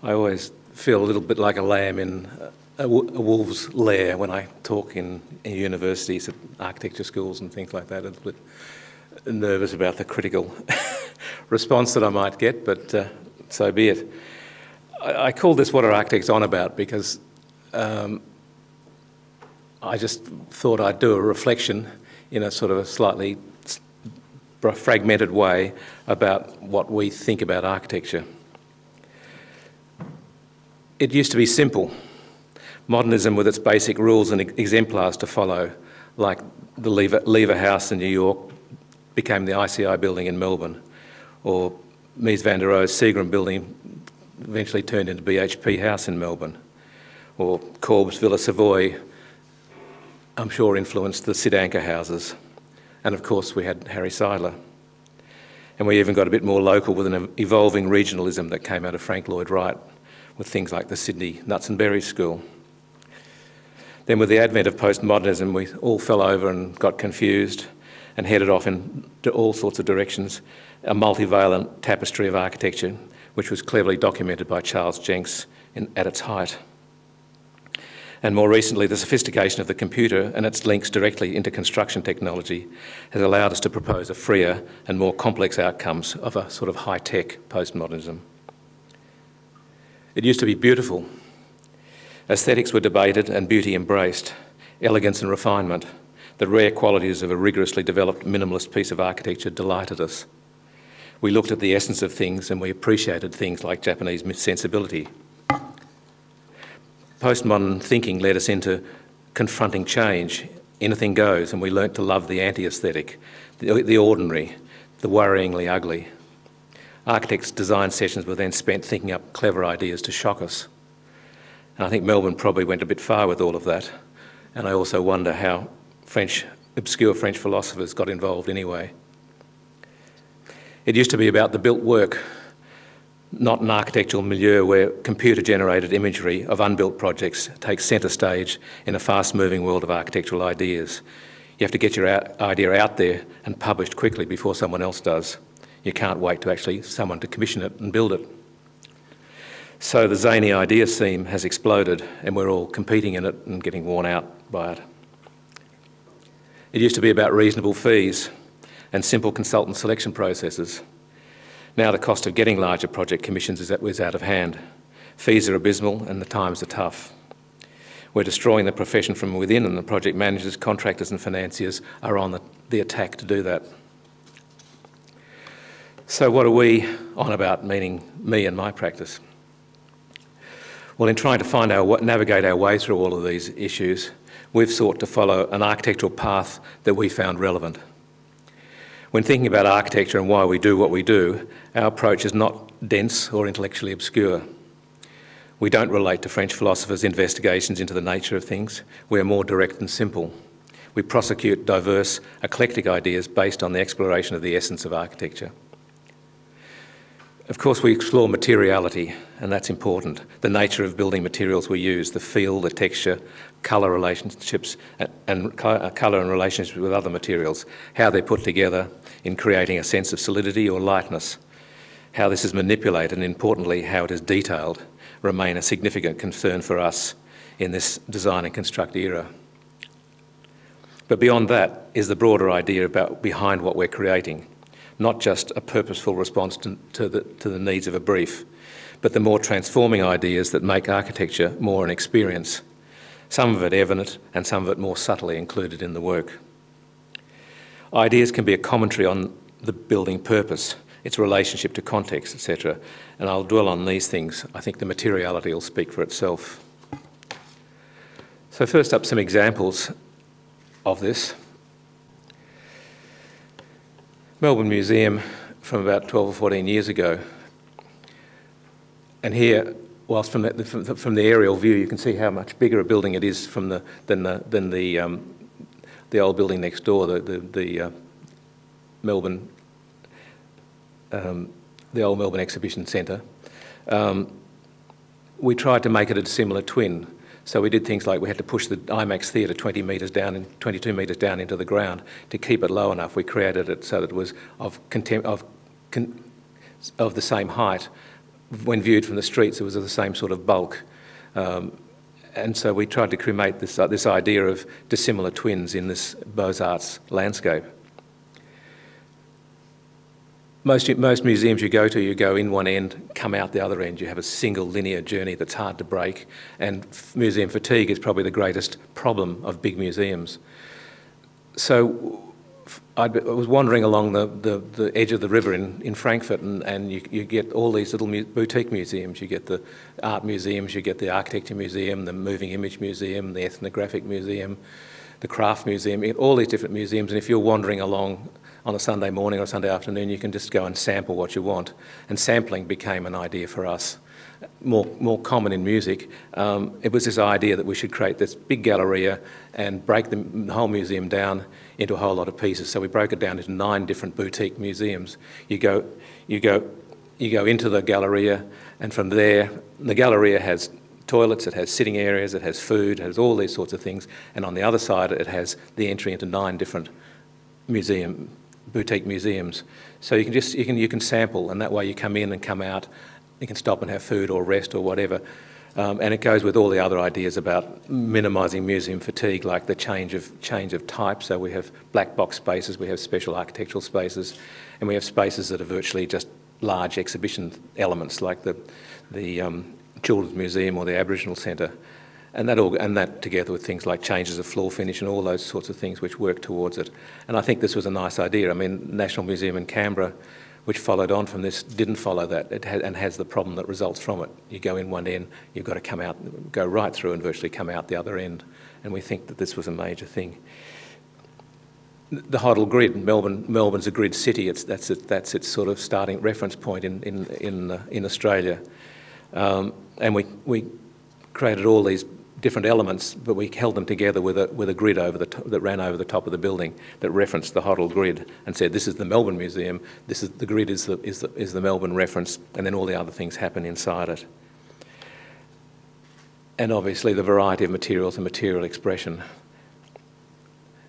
I always feel a little bit like a lamb in a wolf's lair when I talk in universities, at architecture schools and things like that. A little bit nervous about the critical response that I might get, but so be it. I call this What Are Architects On About because I just thought I'd do a reflection in a sort of a slightly fragmented way about what we think about architecture. It used to be simple. Modernism with its basic rules and exemplars to follow, like the Lever House in New York became the ICI building in Melbourne, or Mies van der Rohe's Seagram building eventually turned into BHP House in Melbourne, or Corb's Villa Savoy, I'm sure, influenced the Sid Anker houses. And of course we had Harry Seidler. And we even got a bit more local with an evolving regionalism that came out of Frank Lloyd Wright with things like the Sydney Nuts and Berries School. Then with the advent of postmodernism, we all fell over and got confused and headed off into all sorts of directions, a multivalent tapestry of architecture, which was cleverly documented by Charles Jenks at its height. And more recently, the sophistication of the computer and its links directly into construction technology has allowed us to propose a freer and more complex outcomes of a sort of high-tech postmodernism. It used to be beautiful. Aesthetics were debated and beauty embraced, elegance and refinement. The rare qualities of a rigorously developed minimalist piece of architecture delighted us. We looked at the essence of things and we appreciated things like Japanese sensibility. Postmodern thinking led us into confronting change. Anything goes, and we learnt to love the anti-aesthetic, the ordinary, the worryingly ugly. Architects' design sessions were then spent thinking up clever ideas to shock us. And I think Melbourne probably went a bit far with all of that. And I also wonder how obscure French philosophers got involved anyway. It used to be about the built work, not an architectural milieu where computer-generated imagery of unbuilt projects takes centre stage in a fast-moving world of architectural ideas. You have to get your idea out there and published quickly before someone else does. You can't wait to someone to commission it and build it. So the zany idea scene has exploded and we're all competing in it and getting worn out by it. It used to be about reasonable fees and simple consultant selection processes. Now the cost of getting larger project commissions is out of hand. Fees are abysmal and the times are tough. We're destroying the profession from within and the project managers, contractors and financiers are on the attack to do that. So what are we on about, meaning me and my practice? Well, in trying to navigate our way through all of these issues, we've sought to follow an architectural path that we found relevant. When thinking about architecture and why we do what we do, our approach is not dense or intellectually obscure. We don't relate to French philosophers' investigations into the nature of things. We are more direct and simple. We prosecute diverse, eclectic ideas based on the exploration of the essence of architecture. Of course, we explore materiality, and that's important. The nature of building materials we use, the feel, the texture, colour relationships, and colour and relationships with other materials, how they're put together in creating a sense of solidity or lightness, how this is manipulated, and importantly, how it is detailed, remain a significant concern for us in this design and construct era. But beyond that is the broader idea behind what we're creating. Not just a purposeful response to the needs of a brief, but the more transforming ideas that make architecture more an experience, some of it evident and some of it more subtly included in the work. Ideas can be a commentary on the building purpose, its relationship to context, etc. And I'll dwell on these things. I think the materiality will speak for itself. So first up, some examples of this. Melbourne Museum from about 12 or 14 years ago. And here, whilst from the aerial view, you can see how much bigger a building it is than the old building next door, the Melbourne, the old Melbourne Exhibition Centre. We tried to make it a similar twin. So we did things like we had to push the IMAX theatre 22 metres down into the ground to keep it low enough. We created it so that it was of the same height, when viewed from the streets, it was of the same sort of bulk. And so we tried to create this idea of dissimilar twins in this Beaux-Arts landscape. Most museums you go in one end, come out the other end. You have a single linear journey that's hard to break, and museum fatigue is probably the greatest problem of big museums. So I was wandering along the edge of the river in Frankfurt, and you get all these little boutique museums. You get the art museums, you get the architecture museum, the moving image museum, the ethnographic museum, the craft museum. You get all these different museums, and if you're wandering along on a Sunday morning or Sunday afternoon, you can just go and sample what you want. And sampling became an idea for us, more common in music. It was this idea that we should create this big galleria and break the whole museum down into a whole lot of pieces. So we broke it down into 9 different boutique museums. You go into the galleria, and from there, the galleria has toilets, it has sitting areas, it has food, it has all these sorts of things. And on the other side, it has the entry into 9 different boutique museums. So you can sample, and that way you come in and come out. You can stop and have food or rest or whatever. And it goes with all the other ideas about minimising museum fatigue, like the change of type. So we have black box spaces, we have special architectural spaces, and we have spaces that are virtually just large exhibition elements, like the Children's Museum or the Aboriginal Centre. And that together with things like changes of floor finish and all those sorts of things which work towards it. And I think this was a nice idea. I mean, National Museum in Canberra, which followed on from this, didn't follow that. And has the problem that results from it. You go in one end, you've got to come out, go right through and virtually come out the other end. And we think that this was a major thing. The Hoddle grid, Melbourne's a grid city. That's its sort of starting reference point in Australia. And we created all these different elements, but we held them together with a grid that ran over the top of the building that referenced the Hoddle grid and said, this is the Melbourne Museum, the grid is the Melbourne reference, and then all the other things happen inside it. And obviously the variety of materials and material expression,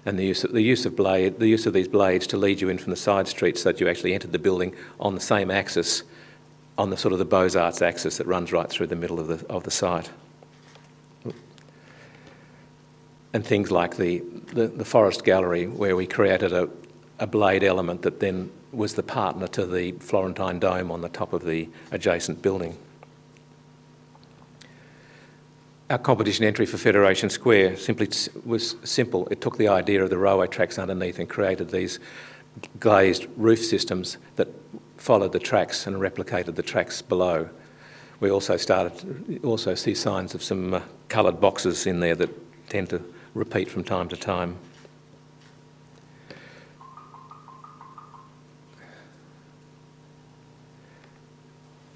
and the use of these blades to lead you in from the side streets so that you actually entered the building on the same axis, on the sort of the Beaux-Arts axis that runs right through the middle of the site. And things like the Forest Gallery, where we created a blade element that then was the partner to the Florentine dome on the top of the adjacent building. Our competition entry for Federation Square was simple. It took the idea of the railway tracks underneath and created these glazed roof systems that followed the tracks and replicated the tracks below. We also see signs of some coloured boxes in there that tend to repeat from time to time.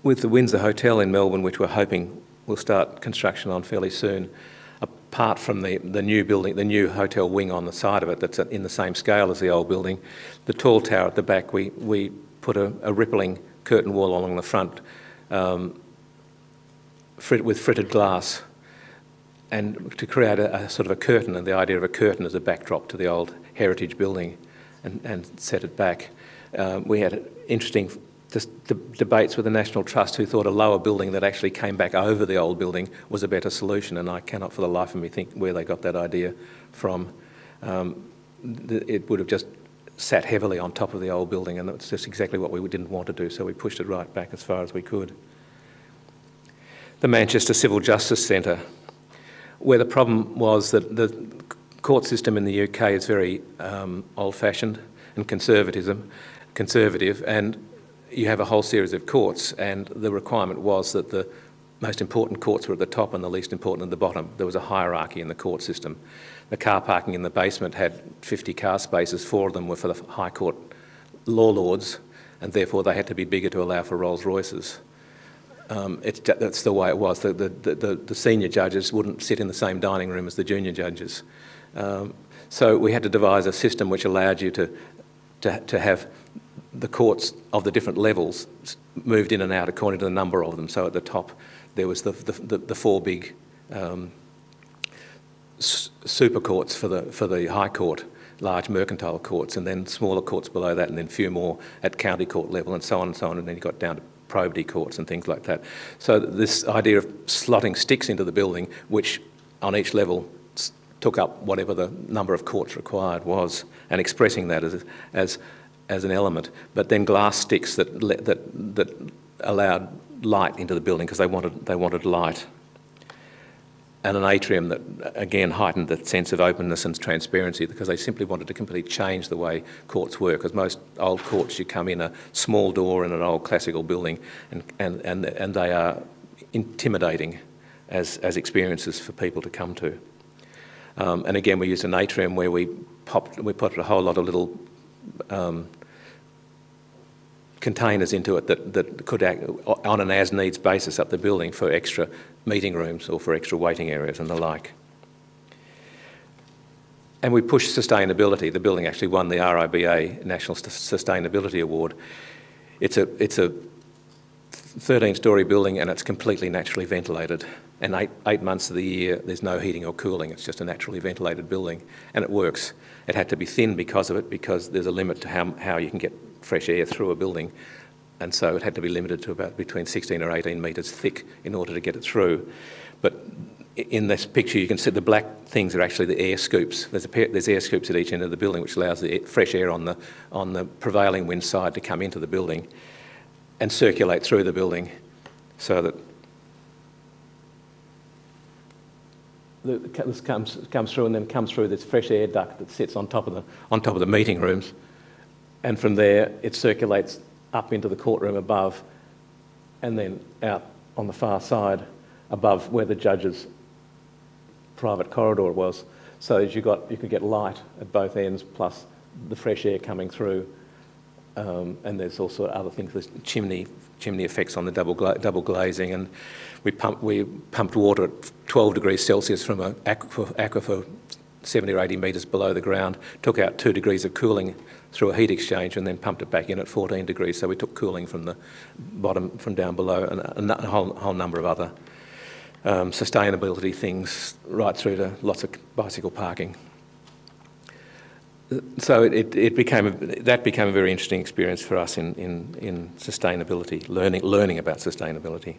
With the Windsor Hotel in Melbourne, which we're hoping will start construction on fairly soon, apart from the new building, the new hotel wing on the side of it that's in the same scale as the old building, the tall tower at the back, we put a rippling curtain wall along the front with fritted glass, and to create a sort of a curtain, and the idea of a curtain as a backdrop to the old heritage building and set it back. We had interesting debates with the National Trust, who thought a lower building that actually came back over the old building was a better solution, and I cannot for the life of me think where they got that idea from. It would have just sat heavily on top of the old building, and that's just exactly what we didn't want to do, so we pushed it right back as far as we could. The Manchester Civil Justice Centre, where the problem was that the court system in the UK is very old-fashioned and conservative, and you have a whole series of courts, and the requirement was that the most important courts were at the top and the least important at the bottom. There was a hierarchy in the court system. The car parking in the basement had 50 car spaces. 4 of them were for the High Court law lords, and therefore they had to be bigger to allow for Rolls Royces. That's the way it was. The senior judges wouldn't sit in the same dining room as the junior judges. So we had to devise a system which allowed you to have the courts of the different levels moved in and out according to the number of them. So at the top there was the 4 big super courts for the High Court, large mercantile courts, and then smaller courts below that, and then a few more at county court level, and so on and so on, and then you got down to probity courts and things like that. So this idea of slotting sticks into the building, which on each level took up whatever the number of courts required was, and expressing that as an element. But then glass sticks that allowed light into the building because they wanted light. And an atrium that, again, heightened the sense of openness and transparency because they simply wanted to completely change the way courts work. Because most old courts, you come in a small door in an old classical building and they are intimidating as experiences for people to come to. And again, we used an atrium where we popped a whole lot of little containers into it that could act on an as-needs basis up the building for extra meeting rooms or for extra waiting areas and the like. And we pushed sustainability. The building actually won the RIBA National Sustainability Award. It's a 13-storey building and it's completely naturally ventilated. And eight months of the year, there's no heating or cooling. It's just a naturally ventilated building, and it works. It had to be thin because of it, because there's a limit to how you can get fresh air through a building, and so it had to be limited to about between 16 or 18 metres thick in order to get it through. But in this picture, you can see the black things are actually the air scoops. There's air scoops at each end of the building, which allows the fresh air on the prevailing wind side to come into the building and circulate through the building, so that this comes through and then comes through this fresh air duct that sits on top of the meeting rooms, and from there it circulates up into the courtroom above, and then out on the far side above where the judge's private corridor was, so that you could get light at both ends plus the fresh air coming through, and there's also other things. There's chimney effects on the double glazing, and we pumped water at 12 degrees Celsius from an aquifer 70 or 80 metres below the ground, took out 2 degrees of cooling through a heat exchanger and then pumped it back in at 14 degrees. So we took cooling from the bottom, from down below, and a whole number of other sustainability things, right through to lots of bicycle parking. So that became a very interesting experience for us in sustainability, learning about sustainability.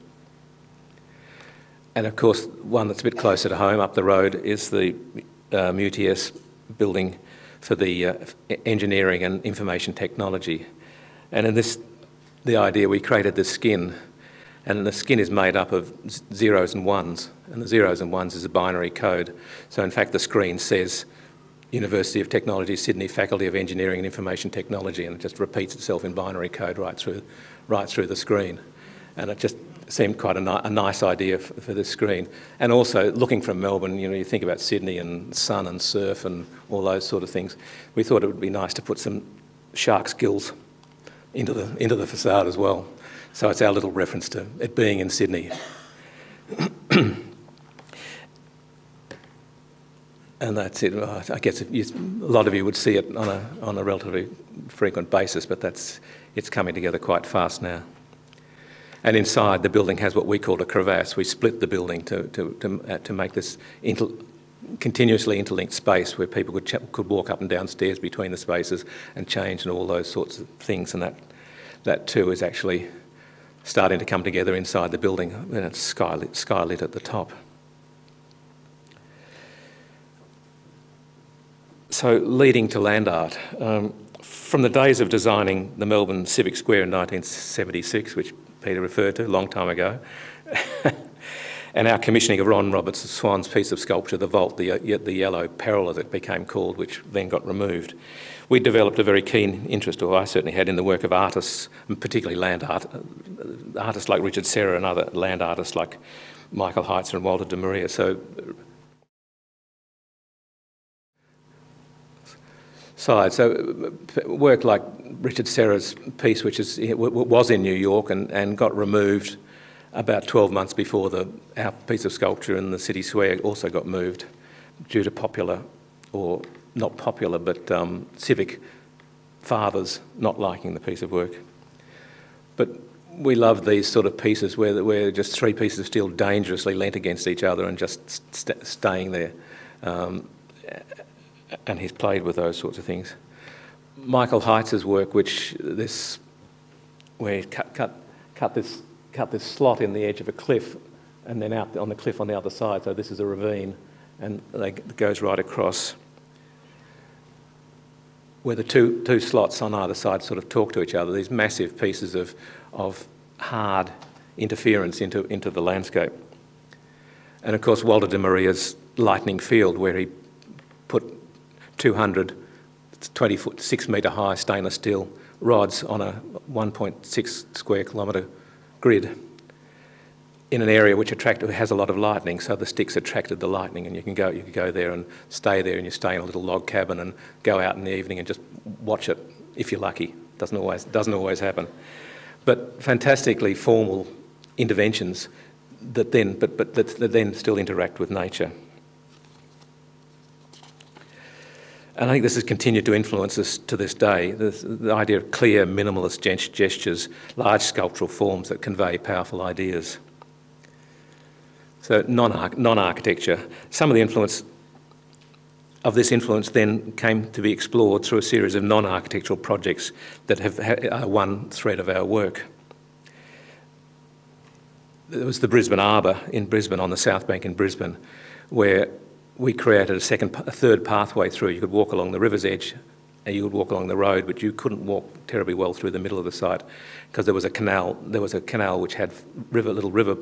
And of course, one that's a bit closer to home, up the road, is the MUTS building for the engineering and information technology. And in the idea, we created this skin, and the skin is made up of zeros and ones, and the zeros and ones is a binary code. So in fact, the screen says University of Technology, Sydney, Faculty of Engineering and Information Technology, and it just repeats itself in binary code right through the screen. And it just seemed quite a nice idea for this screen. And also, looking from Melbourne, you think about Sydney and sun and surf and all those sort of things. We thought it would be nice to put some shark gills into the facade as well. So it's our little reference to it being in Sydney. And that's it. I guess a lot of you would see it on a relatively frequent basis, but it's coming together quite fast now. And inside, the building has what we call a crevasse. We split the building to make this continuously interlinked space where people could walk up and down stairs between the spaces and change and all those sorts of things. And that too is actually starting to come together inside the building, and it's skylit at the top. So leading to land art. From the days of designing the Melbourne Civic Square in 1976, which Peter referred to a long time ago, and our commissioning of Ron Roberts Swan's piece of sculpture, the Vault, the yellow peril as it became called, which then got removed, we developed a very keen interest, or I certainly had, in the work of artists, and particularly land art, artists like Richard Serra and other land artists like Michael Heitzer and Walter de Maria. So work like Richard Serra's piece, which was in New York and got removed about 12 months before our piece of sculpture in the city square also got moved due to popular, or not popular, but civic fathers not liking the piece of work. But we love these sort of pieces where just three pieces of steel dangerously leant against each other and just staying there. And he's played with those sorts of things. Michael Heitzer's work, where he cut cut this slot in the edge of a cliff, and then out on the cliff on the other side. So this is a ravine, and it goes right across, where the two slots on either side sort of talk to each other. These massive pieces of hard interference into the landscape. And of course, Walter de Maria's Lightning Field, where he put 200 20-foot, 6-metre high stainless steel rods on a 1.6 square kilometre grid in an area which has a lot of lightning, so the sticks attracted the lightning, and you can go there and stay there, and you stay in a little log cabin and go out in the evening and just watch it if you're lucky. Doesn't always happen, but fantastically formal interventions that then still interact with nature. And I think this has continued to influence us to this day, the idea of clear, minimalist gestures, large sculptural forms that convey powerful ideas. So non-architecture. Some of the influence of this influence then came to be explored through a series of non-architectural projects that are one thread of our work. There was the Brisbane Arbor in Brisbane, on the South Bank in Brisbane, where we created a third pathway through. You could walk along the river's edge and you could walk along the road, but you couldn't walk terribly well through the middle of the site because there was a canal. There was a canal which had little river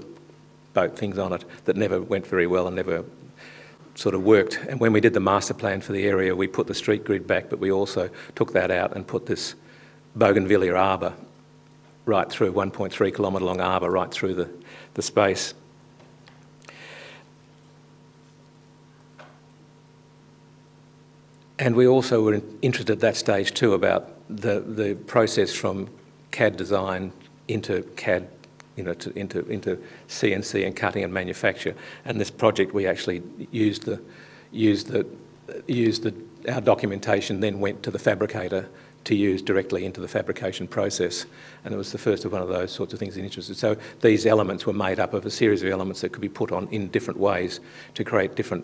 boat things on it that never went very well and never sort of worked. And when we did the master plan for the area, we put the street grid back, but we also took that out and put this bougainvillea arbor right through, 1.3 kilometre long arbor right through the space. And we also were interested at that stage too about the process from CAD design into CAD, into CNC and cutting and manufacture. And this project, we actually our documentation then went to the fabricator to use directly into the fabrication process. And it was the first of one of those sorts of things interested. So these elements were made up of a series of elements that could be put on in different ways to create different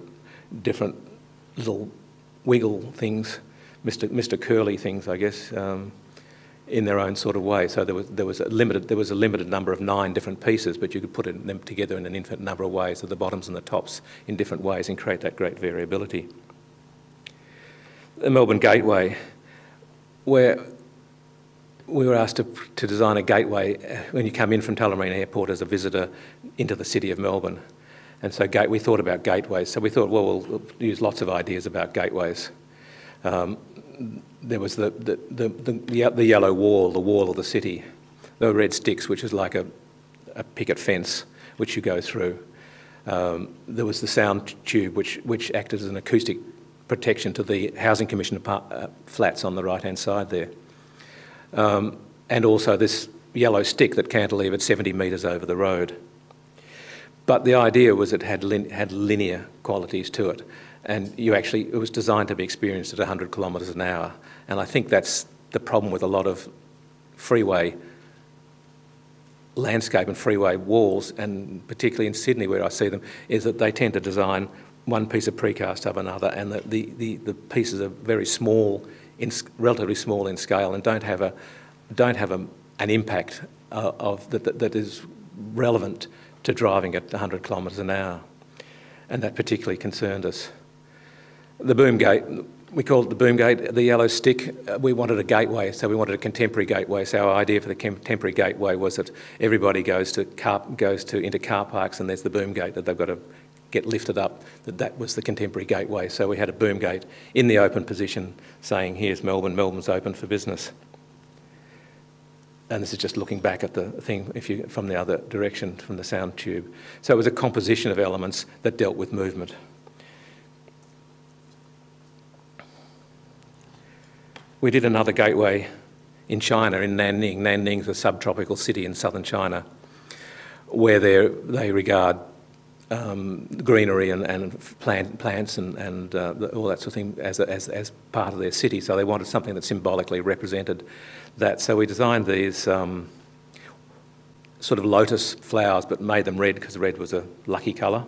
little wiggle things, Mr. Curly things, I guess, in their own sort of way. So there was a limited number of 9 different pieces, but you could put them together in an infinite number of ways, at the bottoms and the tops in different ways, and create that great variability. The Melbourne Gateway, where we were asked to design a gateway when you come in from Tullamarine Airport as a visitor into the city of Melbourne. And so we thought about gateways. So we thought, well, we'll use lots of ideas about gateways. There was the yellow wall, the wall of the city. There were red sticks, which is like a picket fence, which you go through. There was the sound tube, which acted as an acoustic protection to the Housing Commission flats on the right-hand side there. And also this yellow stick that cantilevered 70 metres over the road. But the idea was it had linear qualities to it, and it was designed to be experienced at 100 kilometres an hour. And I think that's the problem with a lot of freeway landscape and freeway walls, and particularly in Sydney where I see them, is that they tend to design one piece of precast of another, and the pieces are very small, relatively small in scale, and don't have an impact that is relevant to driving at 100 kilometres an hour, and that particularly concerned us. The boom gate, we called it the boom gate, the yellow stick. We wanted a gateway, so we wanted a contemporary gateway. So our idea for the contemporary gateway was that everybody goes into car parks, and there's the boom gate that they've got to get lifted up. That was the contemporary gateway. So we had a boom gate in the open position saying, here's Melbourne, Melbourne's open for business. And this is just looking back at the thing from the other direction, from the sound tube. So it was a composition of elements that dealt with movement. We did another gateway in China, in Nanning. Nanning's a subtropical city in southern China, where they regard greenery and plants and all that sort of thing as part of their city. So they wanted something that symbolically represented that. So we designed these sort of lotus flowers, but made them red because red was a lucky colour.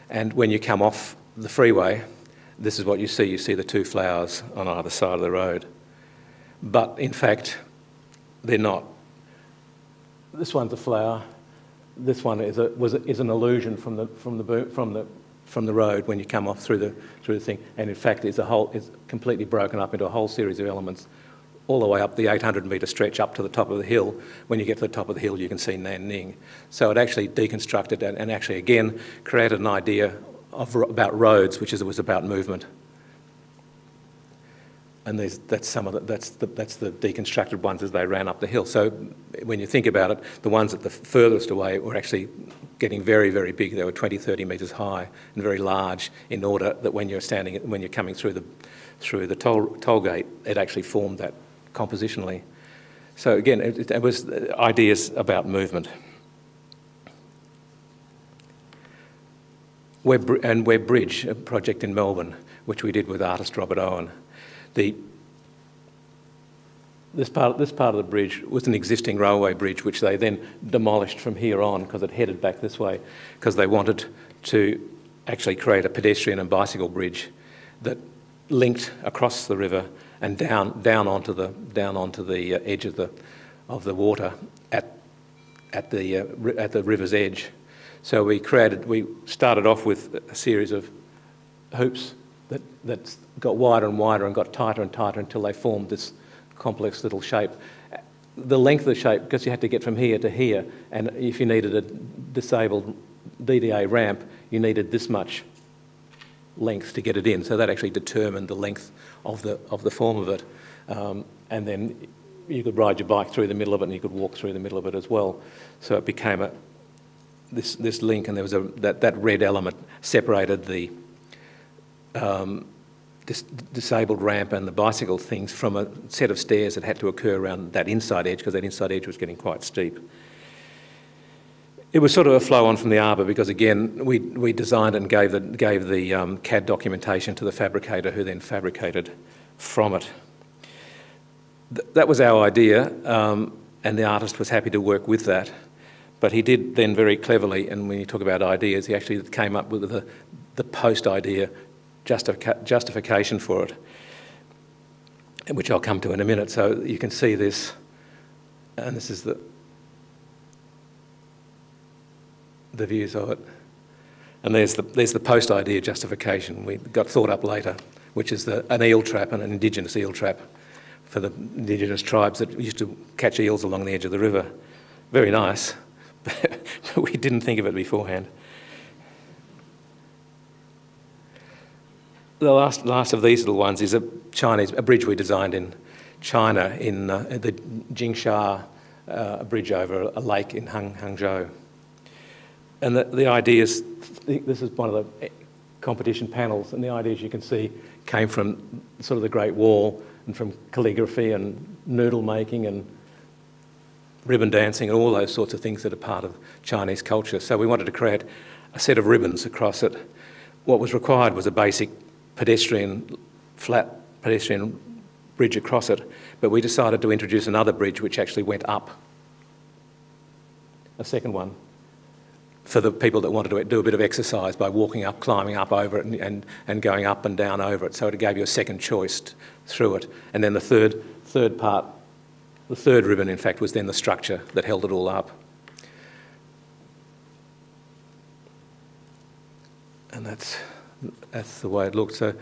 And when you come off the freeway, this is what you see. You see the 2 flowers on either side of the road. But in fact, they're not. this one's a flower. This one is an illusion from the road when you come off through the thing, and in fact is completely broken up into a whole series of elements, all the way up the 800-metre stretch up to the top of the hill. When you get to the top of the hill, you can see Nan Ning. So it actually deconstructed and actually again created an idea about roads, which was about movement. And that's the deconstructed ones as they ran up the hill. So when you think about it, the ones at the furthest away were actually getting very, very big. They were 20, 30 metres high and very large, in order that when you're coming through the toll gate, it actually formed that compositionally. So again, it was ideas about movement. Webb Bridge, a project in Melbourne, which we did with artist Robert Owen. This part of the bridge was an existing railway bridge, which they then demolished from here on because it headed back this way, because they wanted to actually create a pedestrian and bicycle bridge that linked across the river and down onto the edge of the water at the river's edge. So we started off with a series of hoops that got wider and wider and got tighter and tighter until they formed this complex little shape. The length of the shape, because you had to get from here to here, and if you needed a disabled DDA ramp, you needed this much length to get it in. So that actually determined the length of the form of it. And then you could ride your bike through the middle of it, and you could walk through the middle of it as well. So it became this link, and there was that red element separated the this disabled ramp and the bicycle things from a set of stairs that had to occur around that inside edge, because that inside edge was getting quite steep. It was sort of a flow on from the Arbor, because again we designed and gave the CAD documentation to the fabricator, who then fabricated from it. That was our idea, and the artist was happy to work with that. But he did then very cleverly, and when you talk about ideas, he actually came up with the post idea justification for it, which I'll come to in a minute. So you can see this, and this is the views of it. And there's the post idea justification. We got thought up later, which is an eel trap, and an indigenous eel trap for the indigenous tribes that used to catch eels along the edge of the river. Very nice, but we didn't think of it beforehand. The last of these little ones is a bridge we designed in China, in the Jingsha bridge over a lake in Hangzhou. And the ideas, this is one of the competition panels, and the ideas you can see came from sort of the Great Wall, and from calligraphy and noodle making and ribbon dancing and all those sorts of things that are part of Chinese culture. So we wanted to create a set of ribbons across it. What was required was a basic flat pedestrian bridge across it, but we decided to introduce another bridge which actually went up, a second one, for the people that wanted to do a bit of exercise by walking up, climbing up over it and going up and down over it. So it gave you a second choice through it. And then the third part, the third ribbon in fact, was then the structure that held it all up. And that's the way it looked. So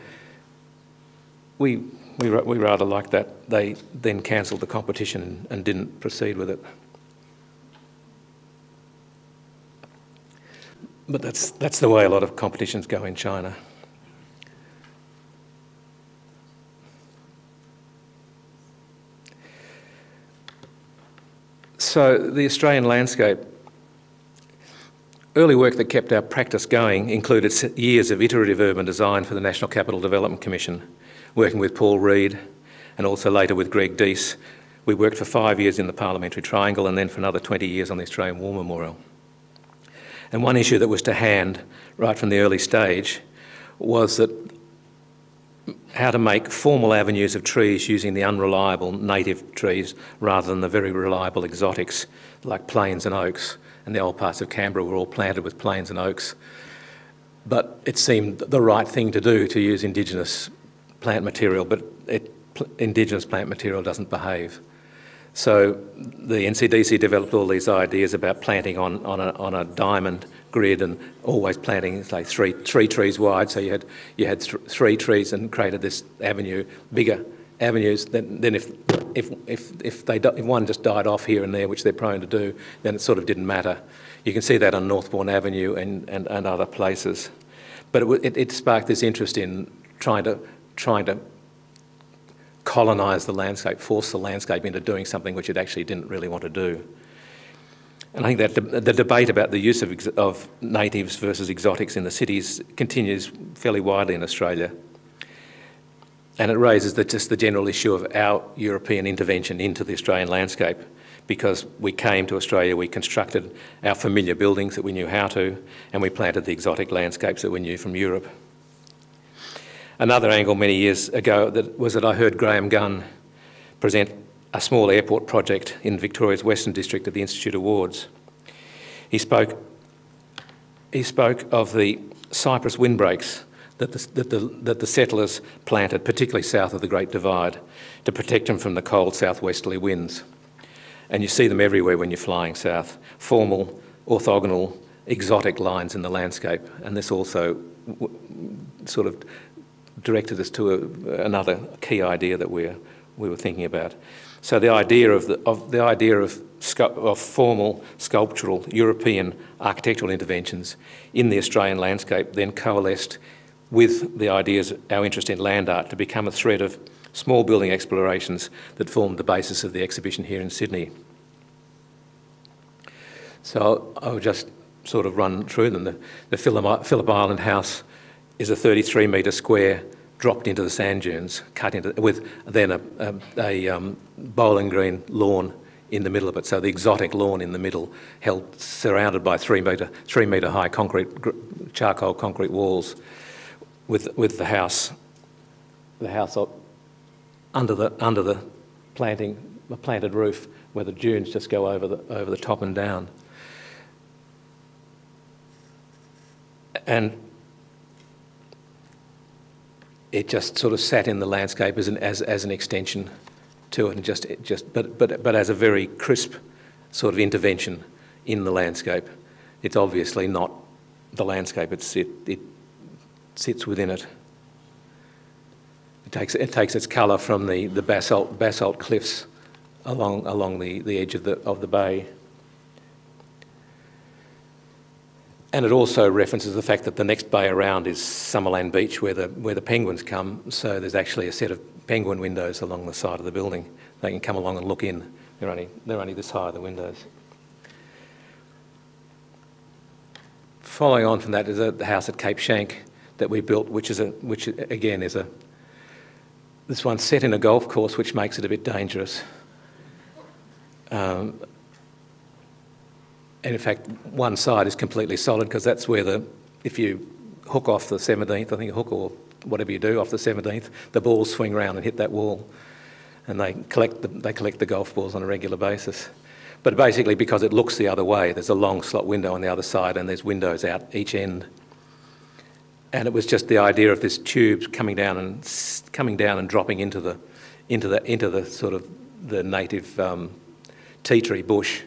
we rather liked that. They then cancelled the competition and didn't proceed with it. But that's the way a lot of competitions go in China. So the Australian landscape. Early work that kept our practice going included years of iterative urban design for the National Capital Development Commission, working with Paul Reed and also later with Greg Deese. We worked for 5 years in the Parliamentary Triangle and then for another 20 years on the Australian War Memorial. And one issue that was to hand right from the early stage was that how to make formal avenues of trees using the unreliable native trees rather than the very reliable exotics like planes and oaks. And the old parts of Canberra were all planted with planes and oaks. But it seemed the right thing to do to use Indigenous plant material, but Indigenous plant material doesn't behave. So the NCDC developed all these ideas about planting on a diamond grid and always planting, say, three trees wide. So you had three trees and created this avenue, bigger avenues. Then if one just died off here and there, which they're prone to do, then it sort of didn't matter. You can see that on Northbourne Avenue and other places. But it sparked this interest in trying to colonise the landscape, force the landscape into doing something which it actually didn't really want to do. And I think that the debate about the use of natives versus exotics in the cities continues fairly widely in Australia. And it raises just the general issue of our European intervention into the Australian landscape, because we came to Australia, we constructed our familiar buildings that we knew how to, and we planted the exotic landscapes that we knew from Europe. Another angle many years ago was that I heard Graham Gunn present a small airport project in Victoria's Western District at the Institute Awards. He spoke of the cypress windbreaks that the settlers planted, particularly south of the Great Divide, to protect them from the cold southwesterly winds. And you see them everywhere when you're flying south. Formal, orthogonal, exotic lines in the landscape. And this also sort of directed us to another key idea that we were thinking about. So the idea of formal sculptural European architectural interventions in the Australian landscape then coalesced with the ideas, our interest in land art, to become a thread of small building explorations that formed the basis of the exhibition here in Sydney. So I'll just sort of run through them. The Phillip Island house is a 33-metre square dropped into the sand dunes, cut into, with then a bowling green lawn in the middle of it. So the exotic lawn in the middle, surrounded by 3 metre high charcoal concrete walls, with the house under the planted roof, where the dunes just go over the top and down. And it just sort of sat in the landscape as an extension to it, and but as a very crisp sort of intervention in the landscape. It's obviously not the landscape; it sits within it. It takes its colour from the basalt cliffs along the edge of the bay. And it also references the fact that the next bay around is Summerland Beach, where the penguins come. So there's actually a set of penguin windows along the side of the building. They can come along and look in. They're only this high, the windows. Following on from that is the house at Cape Shank that we built, which again is this one's set in a golf course, which makes it a bit dangerous. And in fact, one side is completely solid, because that's where if you hook off the 17th, I think a hook or whatever you do off the 17th, the balls swing round and hit that wall, and they collect the golf balls on a regular basis. But basically, because it looks the other way, there's a long slot window on the other side, and there's windows out each end. And it was just the idea of this tube coming down and dropping into the sort of the native tea tree bush.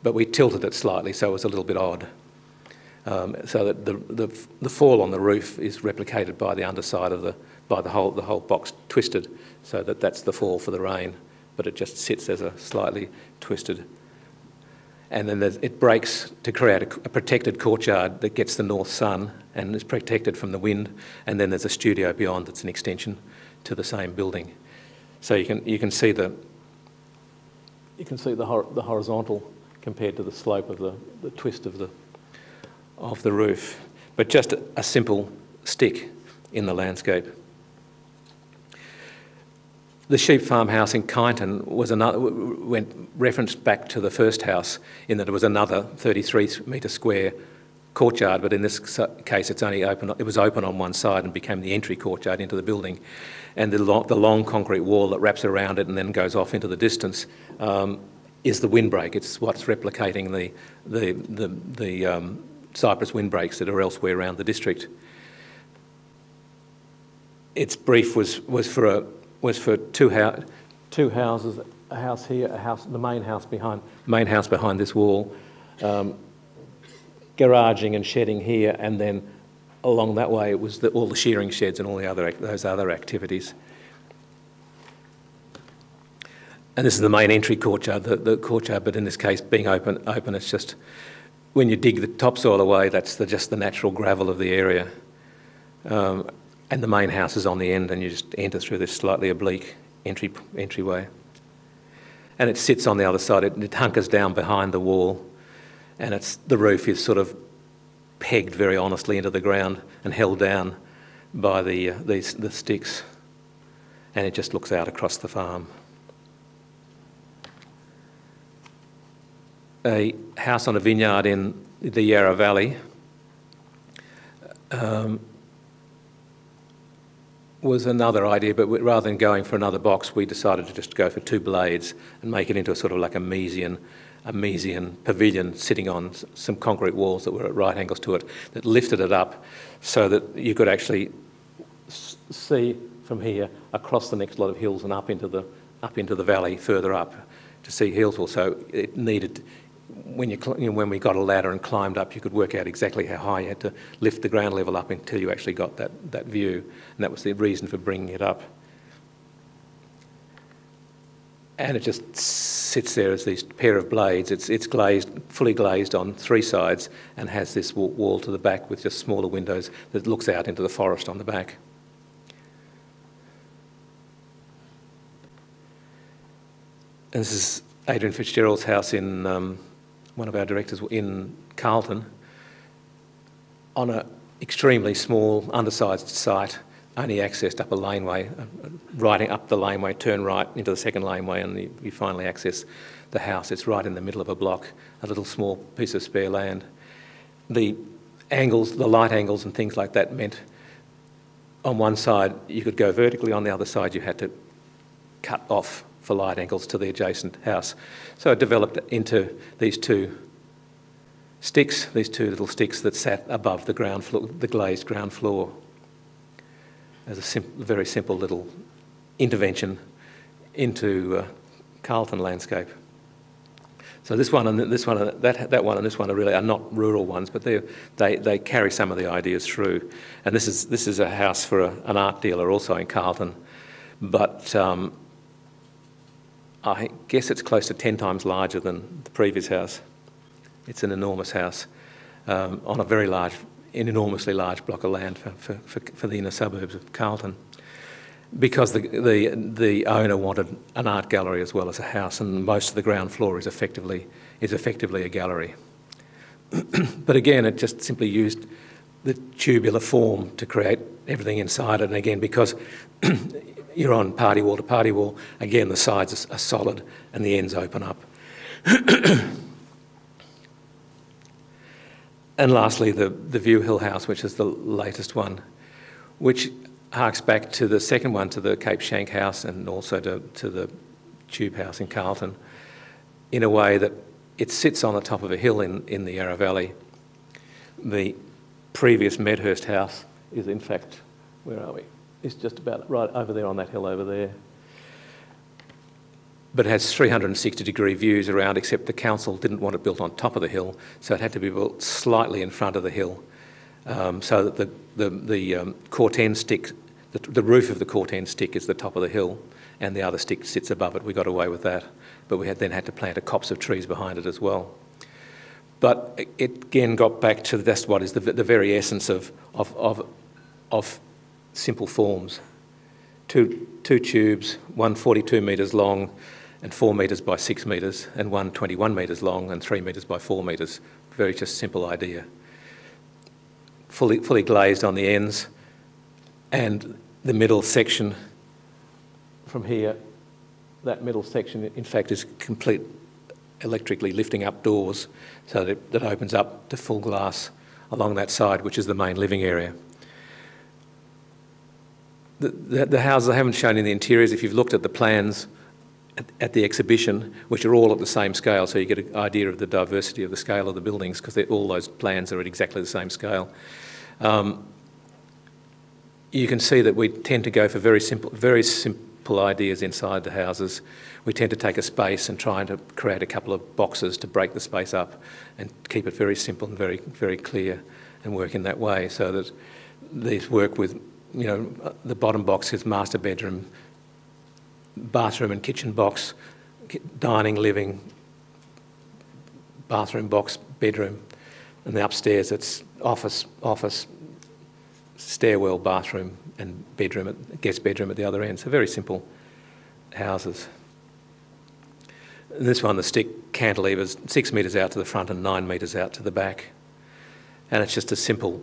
But we tilted it slightly, so it was a little bit odd. So that the fall on the roof is replicated by the underside of the whole box twisted, so that's the fall for the rain, but it just sits as a slightly twisted. And then it breaks to create a protected courtyard that gets the north sun and is protected from the wind. And then there's a studio beyond that's an extension to the same building. So you can see the horizontal compared to the slope of the twist of the roof, but just a simple stick in the landscape. The sheep farmhouse in Kyneton went referenced back to the first house in that it was another 33-metre square courtyard, but in this case it's only open. It was open on one side and became the entry courtyard into the building, and the long concrete wall that wraps around it and then goes off into the distance is the windbreak. It's what's replicating the cypress windbreaks that are elsewhere around the district. Its brief was for two houses a house here, the main house behind this wall, garaging and shedding here, and then along that way it was all the shearing sheds and all those other activities. And this is the main entry courtyard, the courtyard, but in this case being open, it's just, when you dig the topsoil away, that's just the natural gravel of the area. And the main house is on the end, and you just enter through this slightly oblique entryway. And it sits on the other side, it hunkers down behind the wall, and the roof is sort of pegged very honestly into the ground and held down by the sticks, and it just looks out across the farm. A house on a vineyard in the Yarra Valley was another idea, but rather than going for another box, we decided to just go for 2 blades and make it into a sort of like a Mesian pavilion sitting on some concrete walls that were at right angles to it, that lifted it up so that you could actually see from here across the next lot of hills and up into the valley further up to see Hillsville. So it needed, when we got a ladder and climbed up, you could work out exactly how high you had to lift the ground level up until you actually got that view, and that was the reason for bringing it up. And it just sits there as these pair of blades. It's glazed, fully glazed on 3 sides, and has this wall to the back with just smaller windows that looks out into the forest on the back. And this is Adrian Fitzgerald's house in one of our directors in Carlton, on an extremely small, undersized site, only accessed up a laneway, riding up the laneway, turn right into the second laneway, and you finally access the house. It's right in the middle of a block, a little small piece of spare land. The angles, the light angles and things like that meant on one side you could go vertically, on the other side you had to cut off for light angles to the adjacent house. So it developed into these 2 sticks, these 2 little sticks that sat above the ground floor, the glazed ground floor, as a very simple little intervention into Carlton landscape. So this one and this one, that one and this one are not rural ones, but they carry some of the ideas through. And this is a house for an art dealer also in Carlton, but I guess it's close to 10 times larger than the previous house. It's an enormous house on an enormously large block of land for the inner suburbs of Carlton, because the owner wanted an art gallery as well as a house, and most of the ground floor is effectively a gallery. But again, it just simply used the tubular form to create everything inside it, and again, because you're on party wall to party wall, again the sides are solid and the ends open up. And lastly, the View Hill house, which is the latest one, which harks back to the second one, to the Cape Shank house, and also to the Tube house in Carlton, in a way that it sits on the top of a hill in the Yarra Valley. The previous Medhurst house is, in fact, where are we? It's just about right over there on that hill over there. But it has 360-degree views around, except the council didn't want it built on top of the hill, so it had to be built slightly in front of the hill, so that the corten stick, the roof of the corten stick is the top of the hill, and the other stick sits above it. We got away with that, but we then had to plant a copse of trees behind it as well. But it again got back to that's what is the very essence of simple forms. Two tubes, one 42 metres long and 4 metres by 6 metres, and one 21 metres long and 3 metres by 4 metres. Very just simple idea. Fully glazed on the ends, and the middle section from here, that middle section in fact is complete electrically lifting up doors, so that opens up to full glass along that side, which is the main living area. The houses I haven't shown in the interiors, if you've looked at the plans at the exhibition, which are all at the same scale, so you get an idea of the diversity of the scale of the buildings, because all those plans are at exactly the same scale. You can see that we tend to go for very pull ideas inside the houses, we tend to take a space and try to create a couple of boxes to break the space up and keep it very simple and very, very clear and work in that way, so that these work with, you know, the bottom box is master bedroom, bathroom and kitchen box, dining, living, bathroom box, bedroom, and the upstairs it's office, stairwell, bathroom and bedroom, guest bedroom at the other end. So very simple houses. And this one, the stick cantilevers 6 metres out to the front and 9 metres out to the back. And it's just a simple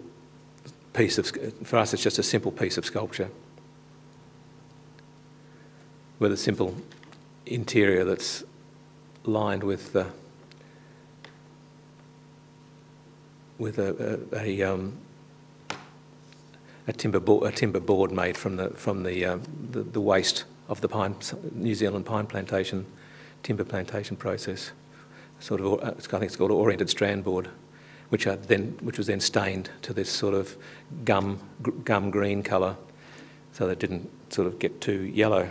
piece of, for us it's just a simple piece of sculpture with a simple interior that's lined with a timber board made from the waste of the New Zealand pine plantation, timber plantation process. Sort of, I think it's called oriented strand board, which was then stained to this sort of gum green colour, so that it didn't sort of get too yellow.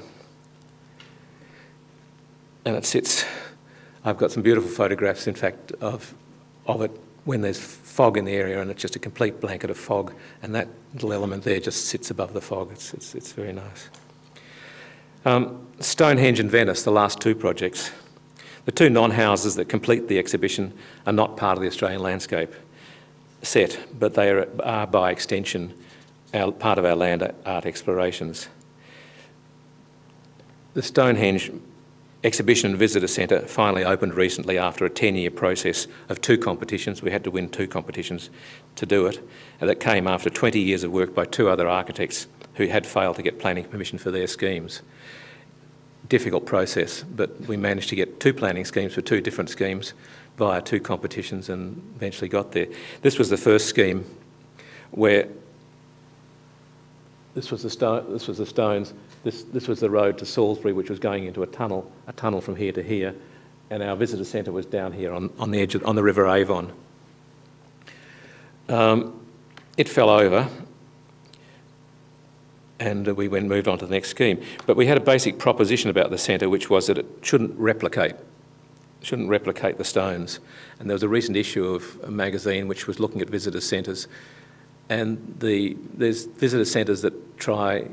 And it sits. I've got some beautiful photographs, in fact, of it when there's fog in the area and it's just a complete blanket of fog, and that little element there just sits above the fog. It's very nice. Stonehenge and Venice, the last two projects. The two non-houses that complete the exhibition are not part of the Australian landscape set, but they are by extension part of our land art explorations. The Stonehenge Exhibition and Visitor Centre finally opened recently after a 10-year process of 2 competitions. We had to win 2 competitions to do it, and that came after 20 years of work by 2 other architects who had failed to get planning permission for their schemes. Difficult process, but we managed to get 2 planning schemes for 2 different schemes via 2 competitions and eventually got there. This was the first scheme where this was the stones. This was the road to Salisbury, which was going into a tunnel from here to here, and our visitor centre was down here on the edge on the River Avon. It fell over, and we moved on to the next scheme. But we had a basic proposition about the centre, which was that it shouldn't replicate the stones. And there was a recent issue of a magazine which was looking at visitor centres, and there's visitor centres that try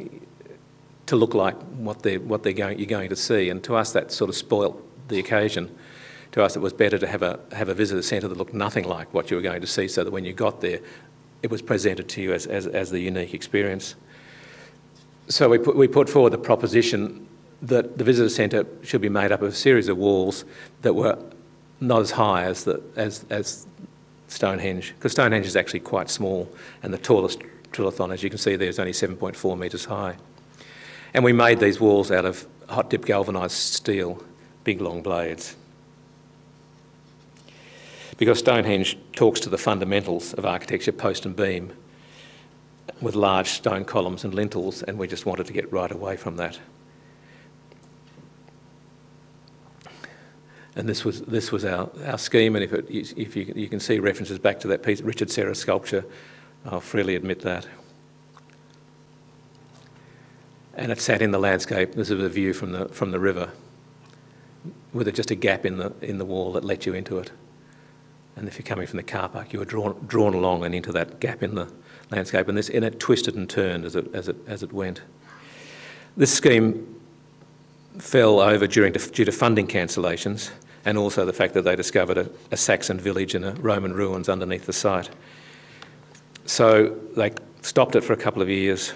to look like what you're going to see, and to us that sort of spoilt the occasion. To us it was better to have a visitor centre that looked nothing like what you were going to see, so that when you got there it was presented to you as the unique experience. So we put forward the proposition that the visitor centre should be made up of a series of walls that were not as high as Stonehenge, because Stonehenge is actually quite small, and the tallest trilithon, as you can see there, is only 7.4 metres high. And we made these walls out of hot dip galvanised steel, big long blades. Because Stonehenge talks to the fundamentals of architecture, post and beam, with large stone columns and lintels, and we just wanted to get right away from that. And this was our scheme, and if you can see references back to that piece, Richard Serra's sculpture, I'll freely admit that. And it sat in the landscape. This is a view from the river, with just a gap in the wall that let you into it. And if you're coming from the car park, you were drawn along and into that gap in the landscape, and it twisted and turned as it went. This scheme fell over due to funding cancellations, and also the fact that they discovered a Saxon village and a Roman ruins underneath the site. So they stopped it for a couple of years,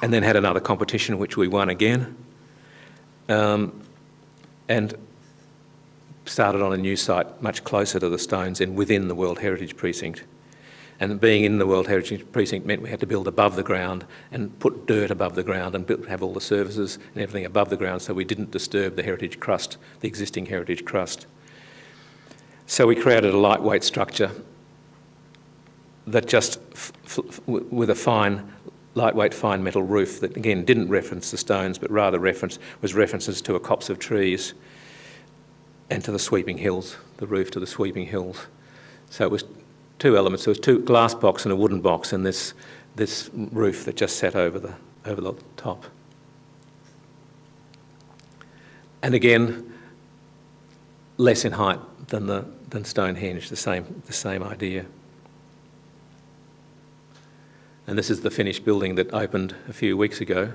and then had another competition which we won again, and started on a new site much closer to the stones and within the World Heritage Precinct. And being in the World Heritage Precinct meant we had to build above the ground and put dirt above the ground and have all the services and everything above the ground, so we didn't disturb the heritage crust, the existing heritage crust. So we created a lightweight structure that just, with a lightweight fine metal roof that again didn't reference the stones, but rather was references to a copse of trees and to the sweeping hills, the roof to the sweeping hills. So it was 2 elements. There was 2 glass box and a wooden box, and this roof that just sat over the top. And again, less in height than Stonehenge, the same idea. And this is the finished building that opened a few weeks ago.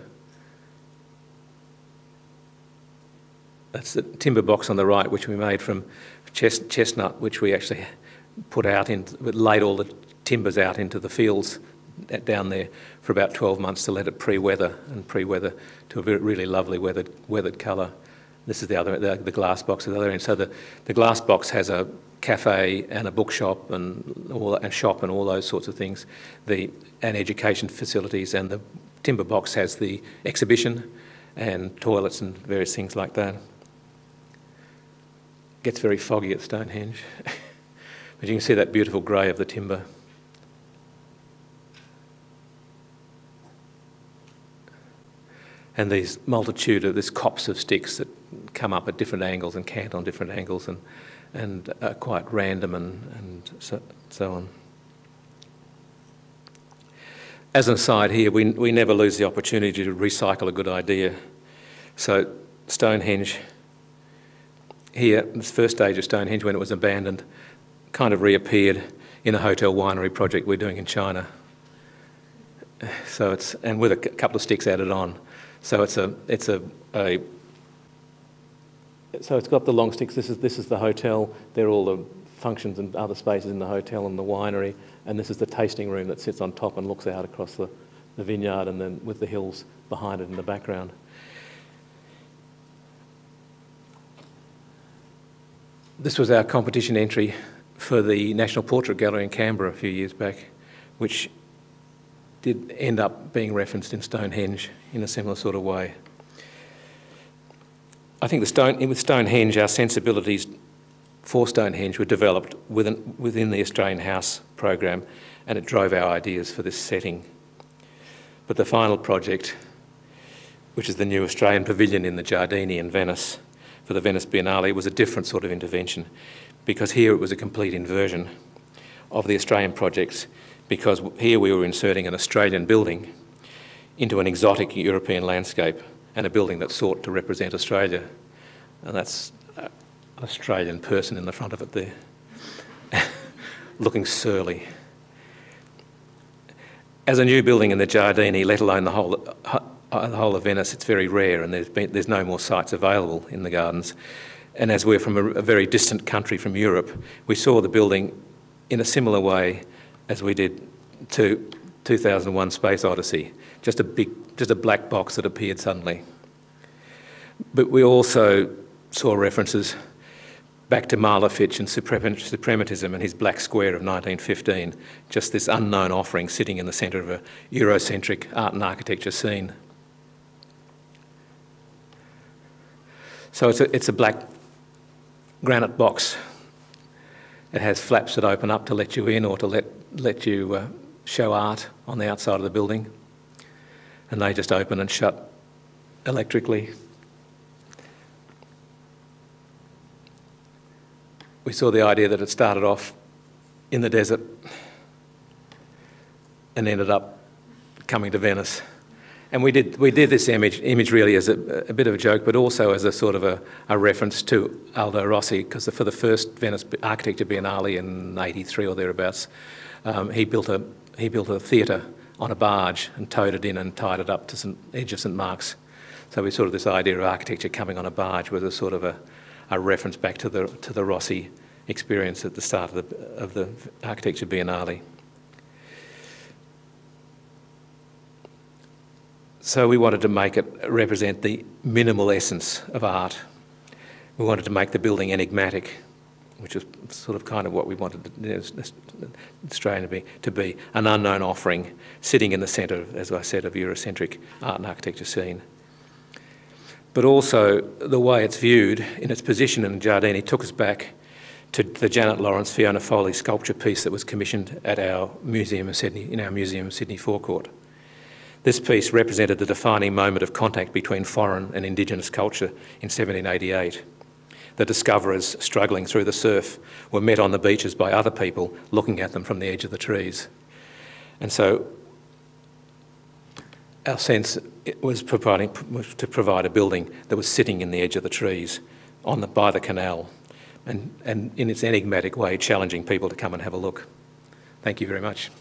That's the timber box on the right, which we made from chestnut, which we actually laid all the timbers out into the fields down there for about 12 months to let it pre-weather to a really lovely weathered colour. This is the glass box at the other end. So the glass box has a cafe and a bookshop and all those sorts of things, and education facilities, and the timber box has the exhibition and toilets and various things like that. Gets very foggy at Stonehenge, but you can see that beautiful grey of the timber. And this copse of sticks that come up at different angles and cant on different angles and are quite random and so on. As an aside here, we never lose the opportunity to recycle a good idea. So Stonehenge, here, this first stage of Stonehenge when it was abandoned, kind of reappeared in a hotel winery project we're doing in China. So and with a couple of sticks added on. So so it's got the long sticks. This is the hotel. They're all the functions and other spaces in the hotel and the winery. And this is the tasting room that sits on top and looks out across the vineyard, and then with the hills behind it in the background. This was our competition entry for the National Portrait Gallery in Canberra a few years back, which did end up being referenced in Stonehenge in a similar sort of way. I think with Stonehenge, our sensibilities for Stonehenge were developed within the Australian House program, and it drove our ideas for this setting. But the final project, which is the new Australian Pavilion in the Giardini in Venice, for the Venice Biennale, was a different sort of intervention, because here it was a complete inversion of the Australian projects, because here we were inserting an Australian building into an exotic European landscape, and a building that sought to represent Australia. And that's an Australian person in the front of it there, looking surly. As a new building in the Giardini, let alone the whole of Venice, it's very rare, and there's no more sites available in the gardens. And as we're from a very distant country from Europe, we saw the building in a similar way as we did to 2001 Space Odyssey, just a black box that appeared suddenly. But we also saw references back to Malevich and suprematism and his black square of 1915, just this unknown offering sitting in the centre of a Eurocentric art and architecture scene. So it's a black granite box. It has flaps that open up to let you in or to let you show art on the outside of the building, and they just open and shut electrically. We saw the idea that it started off in the desert and ended up coming to Venice. And we did this image really as a bit of a joke, but also as a sort of a reference to Aldo Rossi, because for the first Venice Architecture Biennale in '83 or thereabouts, he built a theatre on a barge and towed it in and tied it up to the edge of St Mark's. So we sort of this idea of architecture coming on a barge was a sort of a reference back to the Rossi experience at the start of the Architecture Biennale. So we wanted to make it represent the minimal essence of art. We wanted to make the building enigmatic, which is sort of kind of what we wanted Australia to be, an unknown offering sitting in the centre, as I said, of Eurocentric art and architecture scene. But also the way it's viewed in its position in Giardini took us back to the Janet Lawrence Fiona Foley sculpture piece that was commissioned at our museum in Sydney forecourt. This piece represented the defining moment of contact between foreign and Indigenous culture in 1788. The discoverers, struggling through the surf, were met on the beaches by other people looking at them from the edge of the trees. And so our sense was to provide a building that was sitting in the edge of the trees by the canal, and in its enigmatic way challenging people to come and have a look. Thank you very much.